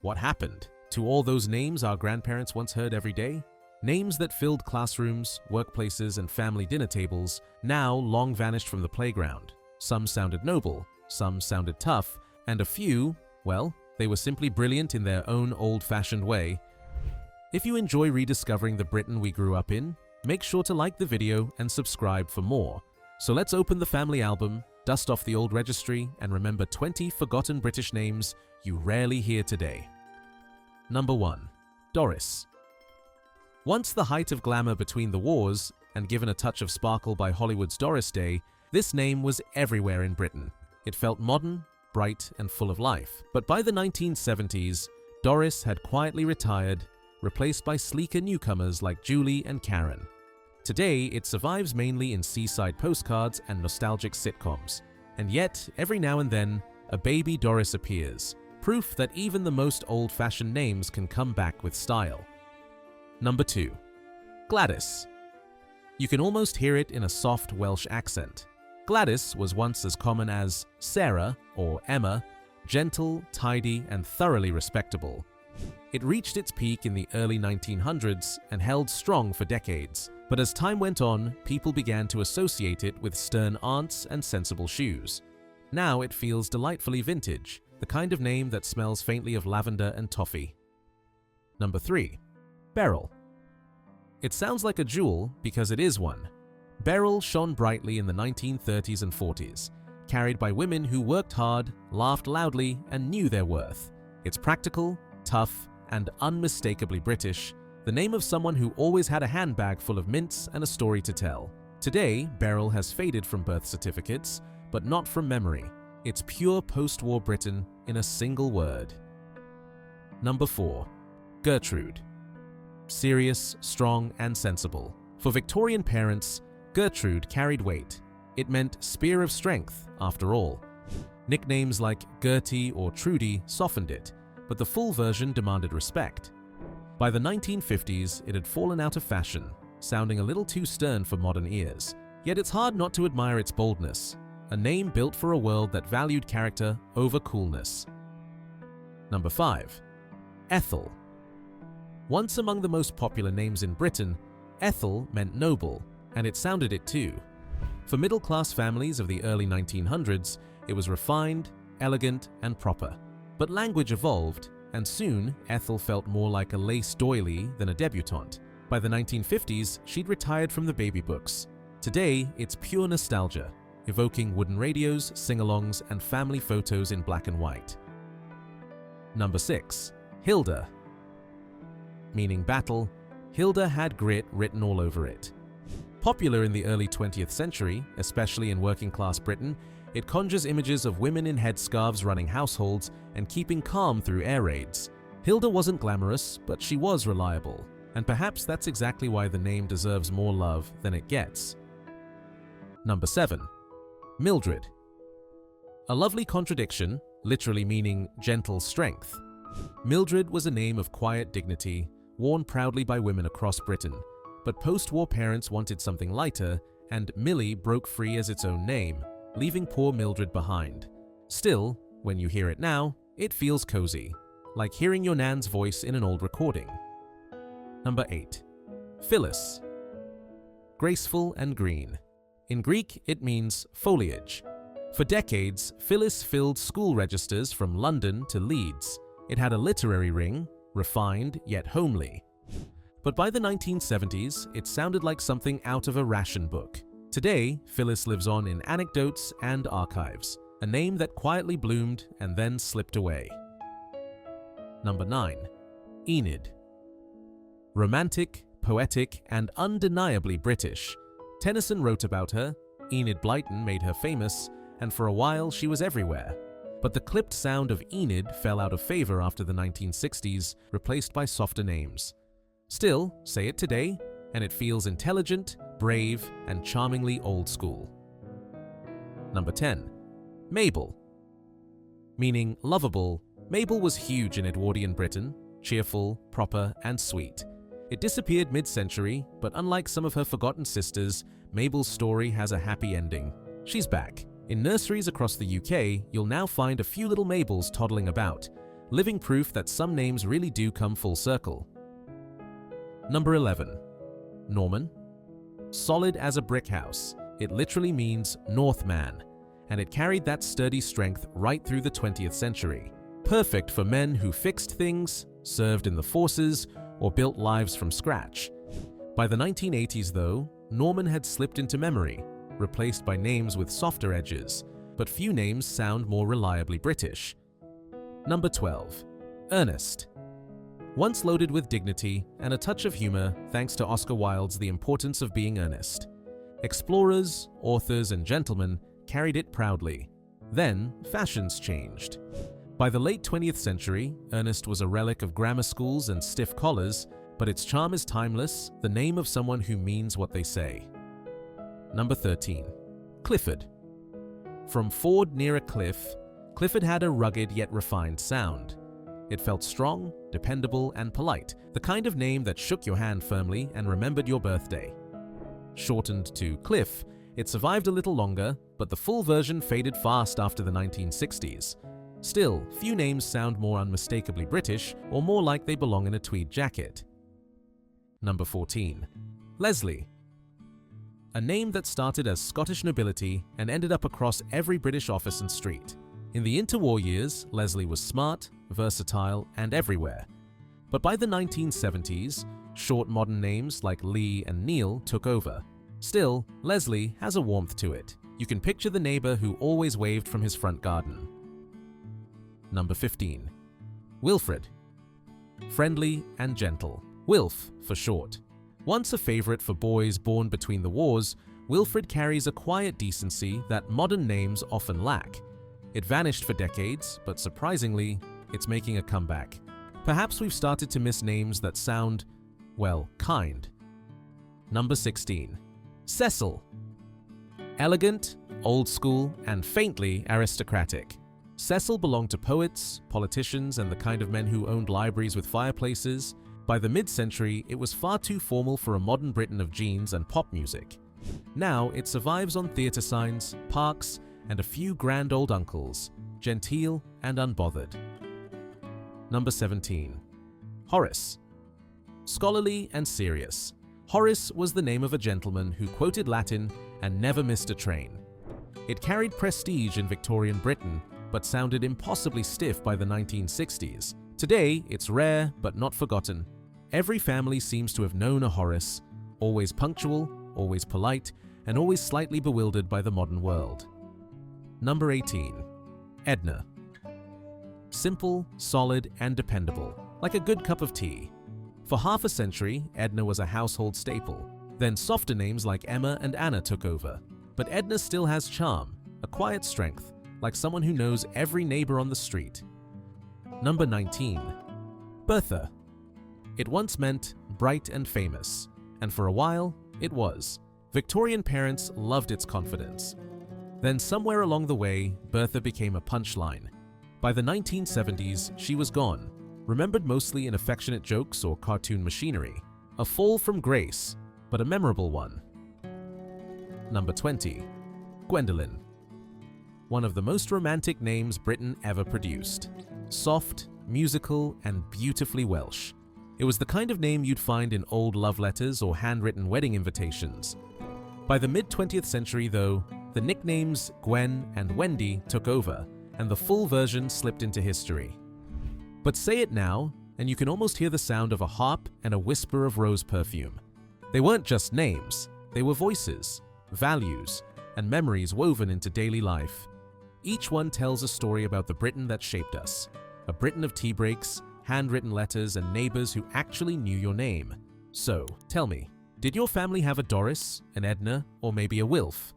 What happened to all those names our grandparents once heard every day? Names that filled classrooms, workplaces, and family dinner tables now long vanished from the playground. Some sounded noble, some sounded tough, and a few, well, they were simply brilliant in their own old-fashioned way. If you enjoy rediscovering the Britain we grew up in, make sure to like the video and subscribe for more. So let's open the family album, dust off the old registry, and remember 20 forgotten British names you rarely hear today. Number 1. Doris. Once the height of glamour between the wars, and given a touch of sparkle by Hollywood's Doris Day, this name was everywhere in Britain. It felt modern, bright, and full of life. But by the 1970s, Doris had quietly retired, replaced by sleeker newcomers like Julie and Karen. Today, it survives mainly in seaside postcards and nostalgic sitcoms. And yet, every now and then, a baby Doris appears, proof that even the most old-fashioned names can come back with style. Number 2. Gladys. You can almost hear it in a soft Welsh accent. Gladys was once as common as Sarah or Emma, gentle, tidy, and thoroughly respectable. It reached its peak in the early 1900s and held strong for decades, but as time went on, people began to associate it with stern aunts and sensible shoes. Now it feels delightfully vintage, the kind of name that smells faintly of lavender and toffee. Number 3. Beryl. It sounds like a jewel because it is one. Beryl shone brightly in the 1930s and 40s, carried by women who worked hard, laughed loudly, and knew their worth. It's practical, tough, and unmistakably British, the name of someone who always had a handbag full of mints and a story to tell. Today, Beryl has faded from birth certificates, but not from memory. It's pure post-war Britain in a single word. Number 4. Gertrude. Serious, strong, and sensible. For Victorian parents, Gertrude carried weight. It meant spear of strength, after all. Nicknames like Gertie or Trudy softened it, but the full version demanded respect. By the 1950s, it had fallen out of fashion, sounding a little too stern for modern ears. Yet it's hard not to admire its boldness, a name built for a world that valued character over coolness. Number 5. Ethel. Once among the most popular names in Britain, Ethel meant noble, and it sounded it too. For middle-class families of the early 1900s, it was refined, elegant, and proper. But language evolved, and soon Ethel felt more like a lace doily than a debutante. By the 1950s, she'd retired from the baby books. Today, it's pure nostalgia, evoking wooden radios, sing-alongs, and family photos in black and white. Number 6. Hilda. Meaning battle, Hilda had grit written all over it. Popular in the early 20th century, especially in working-class Britain, it conjures images of women in headscarves running households and keeping calm through air raids. Hilda wasn't glamorous, but she was reliable, and perhaps that's exactly why the name deserves more love than it gets. Number 7. Mildred. A lovely contradiction, literally meaning gentle strength. Mildred was a name of quiet dignity, worn proudly by women across Britain, but post-war parents wanted something lighter, and Millie broke free as its own name, leaving poor Mildred behind. Still, when you hear it now, it feels cozy, like hearing your nan's voice in an old recording. Number 8. Phyllis. Graceful and green. In Greek, it means foliage. For decades, Phyllis filled school registers from London to Leeds. It had a literary ring, refined yet homely. But by the 1970s, it sounded like something out of a ration book. Today, Phyllis lives on in anecdotes and archives, a name that quietly bloomed and then slipped away. Number 9. Enid. Romantic, poetic, and undeniably British. Tennyson wrote about her, Enid Blyton made her famous, and for a while she was everywhere. But the clipped sound of Enid fell out of favor after the 1960s, replaced by softer names. Still, say it today, and it feels intelligent, brave, and charmingly old school. Number 10. Mabel. Meaning lovable, Mabel was huge in Edwardian Britain, cheerful, proper, and sweet. It disappeared mid-century, but unlike some of her forgotten sisters, Mabel's story has a happy ending. She's back. In nurseries across the UK, you'll now find a few little Mabels toddling about, living proof that some names really do come full circle. Number 11. Norman. Solid as a brick house, it literally means Northman, and it carried that sturdy strength right through the 20th century. Perfect for men who fixed things, served in the forces, or built lives from scratch. By the 1980s, though, Norman had slipped into memory, replaced by names with softer edges, but few names sound more reliably British. Number 12. Ernest. Once loaded with dignity and a touch of humor thanks to Oscar Wilde's The Importance of Being Earnest. Explorers, authors, and gentlemen carried it proudly. Then, fashions changed. By the late 20th century, Ernest was a relic of grammar schools and stiff collars, but its charm is timeless, the name of someone who means what they say. Number 13. Clifford. From Ford near a cliff, Clifford had a rugged yet refined sound. It felt strong, dependable, and polite, the kind of name that shook your hand firmly and remembered your birthday. Shortened to Cliff, it survived a little longer, but the full version faded fast after the 1960s. Still, few names sound more unmistakably British or more like they belong in a tweed jacket. Number 14. Leslie. A name that started as Scottish nobility and ended up across every British office and street. In the interwar years, Leslie was smart, versatile, and everywhere. But by the 1970s, short modern names like Lee and Neil took over. Still, Leslie has a warmth to it. You can picture the neighbor who always waved from his front garden. Number 15. Wilfred. Friendly and gentle. Wilf for short. Once a favorite for boys born between the wars, Wilfred carries a quiet decency that modern names often lack. It vanished for decades, but surprisingly, it's making a comeback. Perhaps we've started to miss names that sound, well, kind. Number 16. Cecil. Elegant, old school, and faintly aristocratic. Cecil belonged to poets, politicians, and the kind of men who owned libraries with fireplaces. By the mid-century, it was far too formal for a modern Britain of jeans and pop music. Now, it survives on theatre signs, parks, and a few grand old uncles, genteel and unbothered. Number 17. Horace. Scholarly and serious. Horace was the name of a gentleman who quoted Latin and never missed a train. It carried prestige in Victorian Britain, but sounded impossibly stiff by the 1960s. Today, it's rare but not forgotten. Every family seems to have known a Horace, always punctual, always polite, and always slightly bewildered by the modern world. Number 18. Edna. Simple, solid, and dependable, like a good cup of tea. For half a century, Edna was a household staple. Then softer names like Emma and Anna took over. But Edna still has charm, a quiet strength, like someone who knows every neighbor on the street. Number 19. Bertha. It once meant bright and famous, and for a while, it was. Victorian parents loved its confidence. Then somewhere along the way, Bertha became a punchline. By the 1970s, she was gone, remembered mostly in affectionate jokes or cartoon machinery. A fall from grace, but a memorable one. Number 20. Gwendoline. One of the most romantic names Britain ever produced. Soft, musical, and beautifully Welsh. It was the kind of name you'd find in old love letters or handwritten wedding invitations. By the mid-20th century, though, the nicknames Gwen and Wendy took over, and the full version slipped into history. But say it now, and you can almost hear the sound of a harp and a whisper of rose perfume. They weren't just names, they were voices, values, and memories woven into daily life. Each one tells a story about the Britain that shaped us. A Britain of tea breaks, handwritten letters, and neighbors who actually knew your name. So, tell me, did your family have a Doris, an Edna, or maybe a Wilf?